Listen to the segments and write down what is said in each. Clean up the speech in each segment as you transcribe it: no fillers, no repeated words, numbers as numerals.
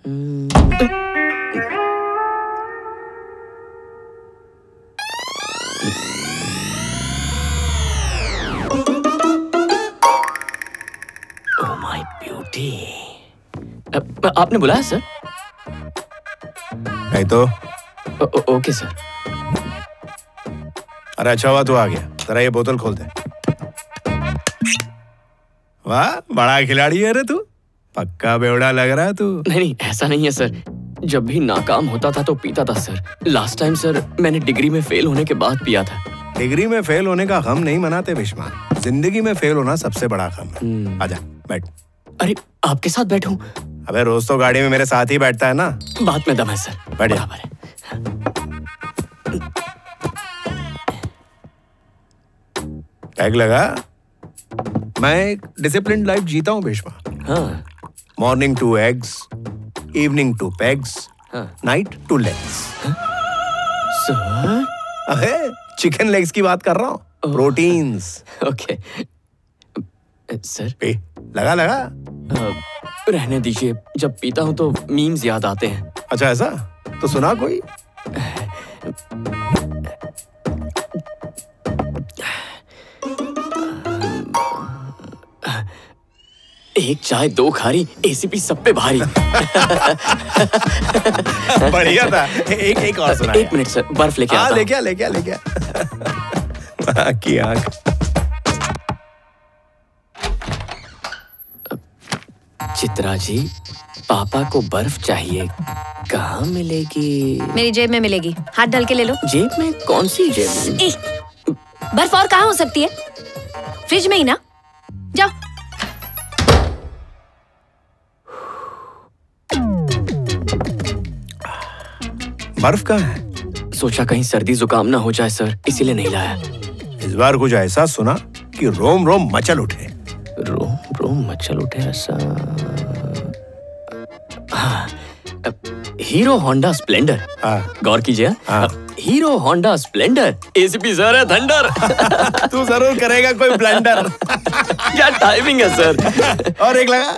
Oh my beauty. आपने बुलाया sir? नहीं तो। Okay sir. अरे अच्छा हुआ तू आ गया। जरा ये बोतल खोल दे। वाह, बड़ा खिलाड़ी है रे तू। पक्का बेवड़ा लग रहा है तू। नहीं, ऐसा नहीं है सर। जब भी नाकाम होता था तो पीता था सर। लास्ट टाइम सर मैंने डिग्री में फेल होने के बाद पिया था। डिग्री में फेल होने का गम नहीं मनाते भीष्मा, जिंदगी में फेल होना सबसे बड़ा गम है। आजा बैठ। अरे आपके साथ बैठूं? अबे रोज तो गाड़ी में मेरे साथ ही बैठता है ना। बात में दम है सर। बैठ जा। टैग लगा। मैं एक डिसिप्लिन्ड लाइफ जीता हूँ भीष्मा। हाँ। Morning 2 eggs, evening 2 pegs, night 2 legs। Sir? अबे चिकन लेग्स की बात कर रहा हूँ, प्रोटीन्स। Okay sir. लगा लगा। रहने दीजिए, जब पीता हूँ तो मीम्स याद आते हैं। अच्छा ऐसा? तो सुना कोई। एक चाय 2 खारी, एसीपी सब पे भारी। बढ़िया था। एक और सुना। 1 मिनट सर, बर्फ लेके आता हूं। लेके आ। की आंख। चित्रा जी, पापा को बर्फ चाहिए, कहाँ मिलेगी? मेरी जेब में मिलेगी, हाथ डाल के ले लो। जेब में? कौन सी जेब में? बर्फ और कहाँ हो सकती है? फ्रिज में ही ना। जाओ। बर्फ कहाँ है? सोचा कहीं सर्दी जुकाम ना हो जाए सर, इसीलिए नहीं लाया। इस बार कुछ ऐसा सुना कि रोम रोम मचल उठे। रोम रोम मचल उठे ऐसा? हाँ, हीरो होंडा स्प्लेंडर। गौर कीजिए। Hero Honda Splendor, ACP sir है थंडर। तू जरूर करेगा कोई ब्लंडर। क्या टाइमिंग है सर। और एक लगा।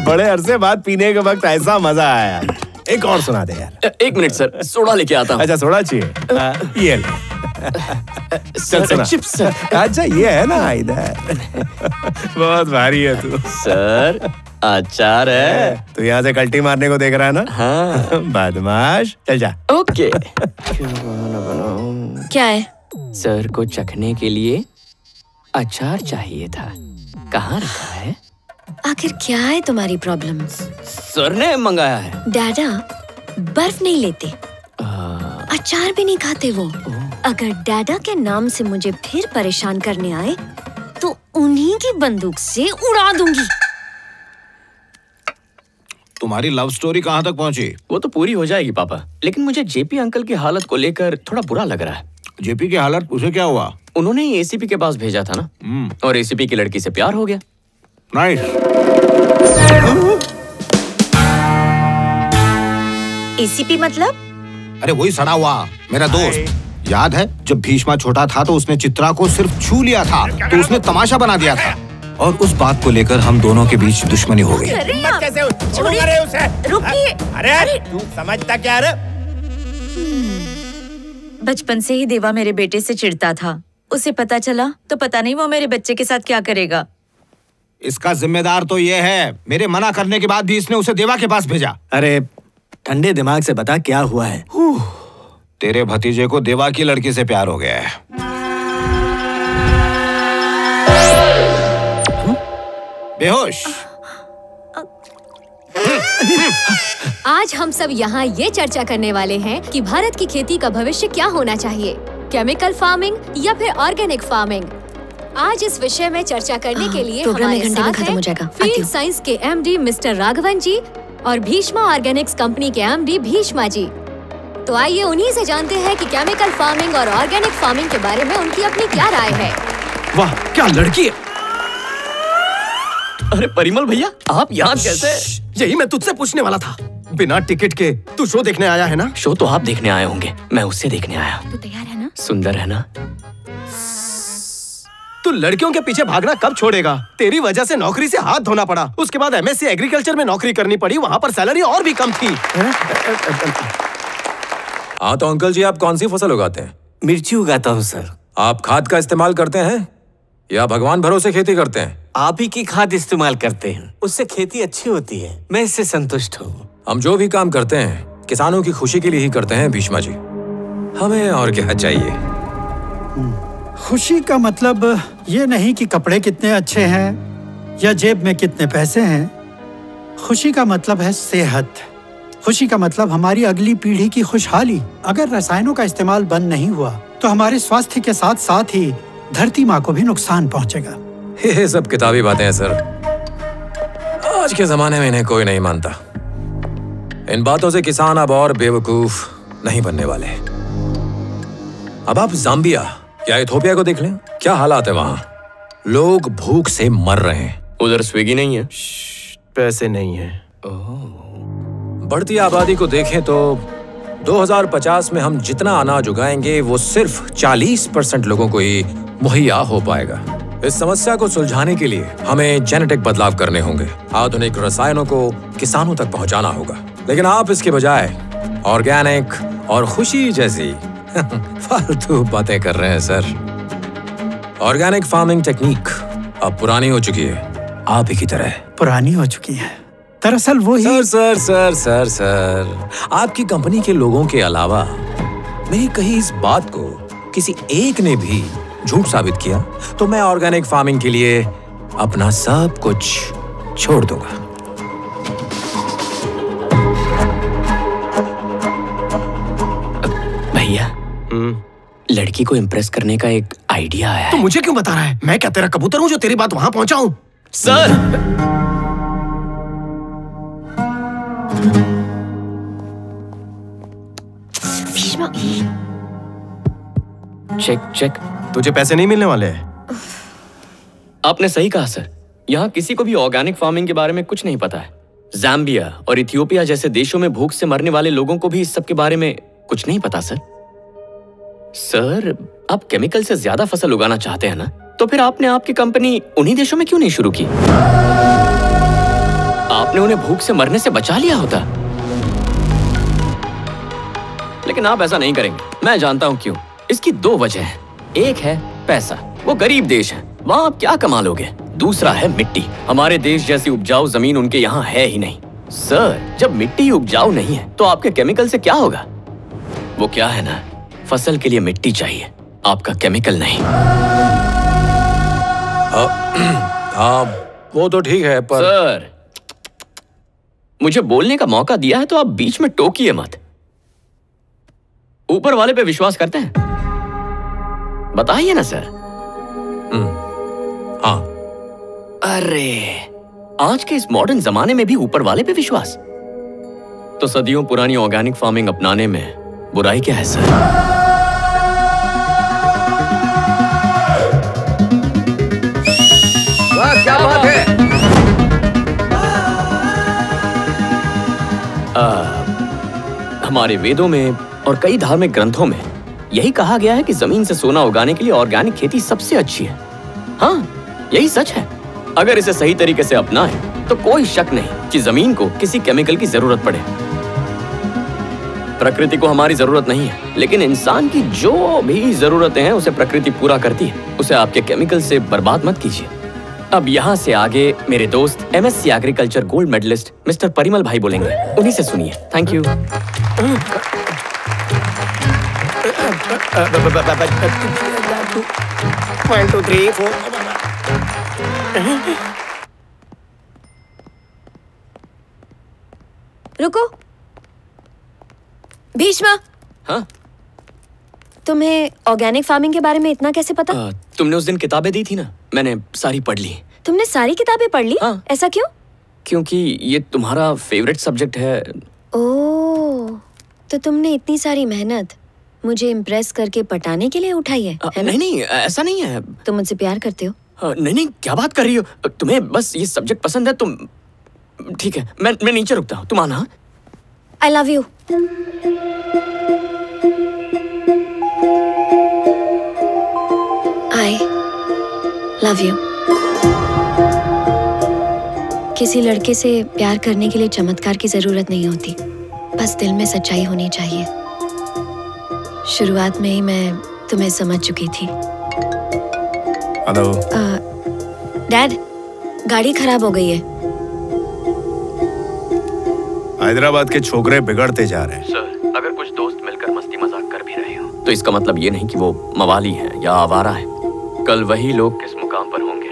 बड़े अरसे बाद पीने के वक्त ऐसा मजा आया। एक और सुना दे यार। 1 मिनट सर, सोडा लेके आता हूँ। अच्छा सोडा चाहिए? ये ले। Sir chips sir. अच्छा ये है ना इधर। बहुत भारी है तू। सर अचार है। तू यहाँ से कल्टी मारने को देख रहा है ना? हाँ। बदमाश, चल जा। ओके। क्या है? सर को चखने के लिए अचार चाहिए था, कहाँ रखा है? आखिर क्या है तुम्हारी प्रॉब्लम? सर ने मंगाया है। डैडा बर्फ नहीं लेते, अचार भी नहीं खाते वो। अगर डैडा के नाम से मुझे फिर परेशान करने आए तो उन्हीं की बंदूक से उड़ा दूंगी। तुम्हारी लव स्टोरी कहाँ तक पहुँची? वो तो पूरी हो जाएगी पापा, लेकिन मुझे जेपी अंकल की हालत को लेकर थोड़ा बुरा लग रहा है। जेपी की हालत? उसे क्या हुआ? उन्होंने ही एसीपी के पास भेजा था ना, और एसीपी की लड़की से प्यार हो गया। नाइस। एसीपी मतलब? अरे वही सड़ा हुआ मेरा दोस्त। याद है जब भीष्मा छोटा था तो उसने चित्रा को सिर्फ छू लिया था तो उसने तमाशा बना दिया था, और उस बात को लेकर हम दोनों के बीच दुश्मनी हो गई। कैसे उसे? रुकिए। अरे तू समझता क्या रे? बचपन से ही देवा मेरे बेटे से चिढ़ता था। उसे पता चला तो पता नहीं वो मेरे बच्चे के साथ क्या करेगा। इसका जिम्मेदार तो ये है, मेरे मना करने के बाद भी इसने उसे देवा के पास भेजा। अरे ठंडे दिमाग से बता क्या हुआ है? तेरे भतीजे को देवा की लड़की से प्यार हो गया है। बेहोश। आज हम सब यहाँ ये चर्चा करने वाले हैं कि भारत की खेती का भविष्य क्या होना चाहिए, केमिकल फार्मिंग या फिर ऑर्गेनिक फार्मिंग। आज इस विषय में चर्चा करने के लिए हमारे साथ हैं फील्ड साइंस के एमडी मिस्टर राघवन जी और भीष्मा ऑर्गेनिक्स कंपनी के एमडी भीष्मा जी। तो आइए उन्हीं से जानते हैं कि केमिकल फार्मिंग और ऑर्गेनिक फार्मिंग के बारे में उनकी अपनी क्या राय है। वाह क्या लड़की है। अरे परिमल भैया, आप यहाँ कैसे? यही मैं तुझसे पूछने वाला था। बिना टिकट के तू शो देखने आया है ना? शो तो आप देखने आए होंगे, मैं उससे देखने आया। तू तैयार है ना? सुंदर है ना? तू लड़कियों के पीछे भागना कब छोड़ेगा? तेरी वजह से नौकरी से हाथ धोना पड़ा। उसके बाद MSc एग्रीकल्चर में नौकरी करनी पड़ी, वहाँ पर सैलरी और भी कम थी। हाँ तो अंकल जी, आप कौन सी फसल उगाते हैं? मिर्ची उगाता हूँ सर। आप खाद का इस्तेमाल करते हैं या भगवान भरोसे खेती करते हैं? आप ही की खाद इस्तेमाल करते हैं, उससे खेती अच्छी होती है। मैं इससे संतुष्ट हूँ। हम जो भी काम करते हैं किसानों की खुशी के लिए ही करते हैं भीष्मा जी। हमें और क्या चाहिए? खुशी का मतलब ये नहीं कि कपड़े कितने अच्छे हैं या जेब में कितने पैसे हैं। खुशी का मतलब है सेहत। खुशी का मतलब हमारी अगली पीढ़ी की खुशहाली। अगर रसायनों का इस्तेमाल बंद नहीं हुआ तो हमारे स्वास्थ्य के साथ साथ ही धरती माँ को भी नुकसान पहुँचेगा। ये सब किताबी बातें हैं सर। आज के जमाने में इन्हें कोई नहीं मानता। इन बातों से किसान अब और बेवकूफ नहीं बनने वाले। अब आप जाम्बिया या इथोपिया को देख लें, क्या हालात है वहां। लोग भूख से मर रहे हैं। उधर स्विगी नहीं है, पैसे नहीं है। बढ़ती आबादी को देखें तो 2050 में हम जितना अनाज उगाएंगे वो सिर्फ 40% लोगों को ही मुहैया हो पाएगा। इस समस्या को सुलझाने के लिए हमें जेनेटिक बदलाव करने होंगे। आधुनिक रसायनों को किसानों तक पहुंचाना होगा। लेकिन आप इसके बजाय ऑर्गेनिक और खुशी जैसी फालतू बातें कर रहे हैं सर। ऑर्गेनिक फार्मिंग टेक्निक अब पुरानी हो चुकी है, आप ही की तरह। पुरानी हो चुकी है दरअसल वो ही। सर, आपकी कंपनी के लोगों के अलावा नहीं कहीं इस बात को किसी एक ने भी झूठ साबित किया तो मैं ऑर्गेनिक फार्मिंग के लिए अपना सब कुछ छोड़ दूंगा। भैया, लड़की को इम्प्रेस करने का एक आइडिया आया है। तो मुझे क्यों बता रहा है? मैं क्या तेरा कबूतर हूँ जो तेरी बात वहां पहुंचाऊं? Sir, check. तुझे पैसे नहीं मिलने वाले हैं। आपने सही कहा सर। यहाँ किसी को भी ऑर्गेनिक फार्मिंग के बारे में कुछ नहीं पता है। जाम्बिया और इथियोपिया जैसे देशों में भूख से मरने वाले लोगों को भी इस सब के बारे में कुछ नहीं पता सर। सर, आप केमिकल से ज्यादा फसल उगाना चाहते हैं ना, तो फिर आपने आपकी कंपनी उन्हीं देशों में क्यों नहीं शुरू की? आपने उन्हें भूख से मरने से बचा लिया होता। लेकिन आप ऐसा नहीं करेंगे। मैं जानता हूं क्यों। इसकी दो वजह है। एक है पैसा, वो गरीब देश है, वहां आप क्या कमा लोगे। दूसरा है मिट्टी। हमारे देश जैसी उपजाऊ जमीन उनके यहाँ है ही नहीं। सर, जब मिट्टी उपजाऊ नहीं है तो आपके केमिकल से क्या होगा? वो क्या है ना, फसल के लिए मिट्टी चाहिए, आपका केमिकल नहीं। हाँ, वो तो ठीक है पर सर, मुझे बोलने का मौका दिया है तो आप बीच में टोकिए मत। ऊपर वाले पे विश्वास करते हैं? बताइए ना सर। हाँ। अरे, आज के इस मॉडर्न जमाने में भी ऊपर वाले पे विश्वास? तो सदियों पुरानी ऑर्गेनिक फार्मिंग अपनाने में बुराई क्या है सर? वाह, क्या बात है। हमारे वेदों में और कई धार्मिक ग्रंथों में यही कहा गया है कि जमीन से सोना उगाने के लिए ऑर्गेनिक खेती सबसे अच्छी है। हाँ, यही सच है। अगर इसे सही तरीके से अपनाएं तो कोई शक नहीं कि जमीन को किसी केमिकल की जरूरत पड़े। प्रकृति को हमारी जरूरत नहीं है, लेकिन इंसान की जो भी जरूरतें हैं उसे प्रकृति पूरा करती है। उसे आपके केमिकल से बर्बाद मत कीजिए। अब यहाँ से आगे मेरे दोस्त MSc agriculture gold medallist mister Parimal भाई बोलेंगे, उन्हीं से सुनिए। Thank you. One, two, three, four. रुको भीष्मा। हाँ? तुम्हें ऑर्गेनिक फार्मिंग के बारे में इतना कैसे पता? तुमने उस दिन किताबें दी थी ना, मैंने सारी पढ़ ली। तुमने सारी किताबें पढ़ ली? हाँ। ऐसा क्यों? क्योंकि ये तुम्हारा फेवरेट सब्जेक्ट है। ओह, तो तुमने इतनी सारी मेहनत मुझे इम्प्रेस करके पटाने के लिए उठाई है ना? नहीं, ऐसा नहीं है। तुम मुझसे प्यार करते हो? नहीं, क्या बात कर रही हो? तुम्हें बस ये सब्जेक्ट पसंद है। तुम ठीक है, मैं नीचे रुकता हूँ, तुम आना। I love you. I love you. किसी लड़के से प्यार करने के लिए चमत्कार की जरूरत नहीं होती, बस दिल में सच्चाई होनी चाहिए। शुरुआत में ही मैं तुम्हें समझ चुकी थी। हेलो डैड, गाड़ी खराब हो गई है। हैदराबाद के छोकरे बिगड़ते जा रहे हैं। सर, अगर कुछ दोस्त मिलकर मस्ती मजाक कर भी रहे हो तो इसका मतलब ये नहीं कि वो मवाली है या आवारा है। कल वही लोग किस मुकाम पर होंगे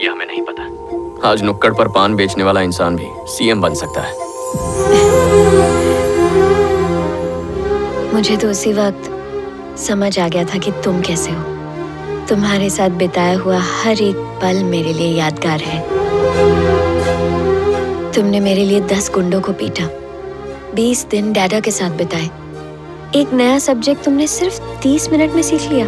ये हमें नहीं पता। आज नुक्कड़ पर पान बेचने वाला इंसान भी सीएम बन सकता है। मुझे तो उसी वक्त समझ आ गया था कि तुम कैसे हो। तुम्हारे साथ बिताया हुआ हर एक पल मेरे लिए यादगार है। तुमने मेरे लिए 10 गुंडों को पीटा, 20 दिन डैडा के साथ बिताए। एक नया सब्जेक्ट तुमने सिर्फ 30 मिनट में सीख लिया।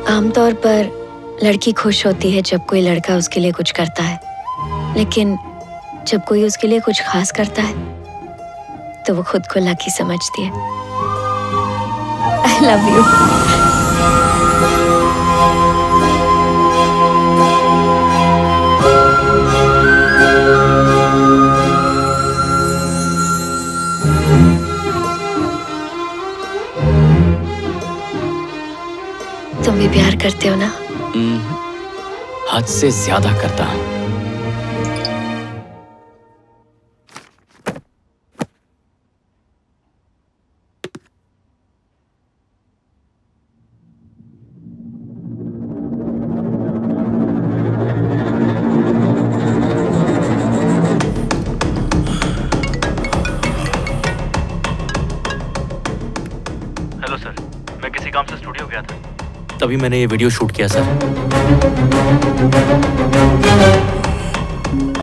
आमतौर पर लड़की खुश होती है जब कोई लड़का उसके लिए कुछ करता है, लेकिन जब कोई उसके लिए कुछ खास करता है तो वो खुद को लकी समझती है। I love you. तुम भी प्यार करते हो ना? हद से ज्यादा करता हूँ। हेलो सर, मैं किसी काम से स्टूडियो गया था, तभी मैंने ये वीडियो शूट किया सर।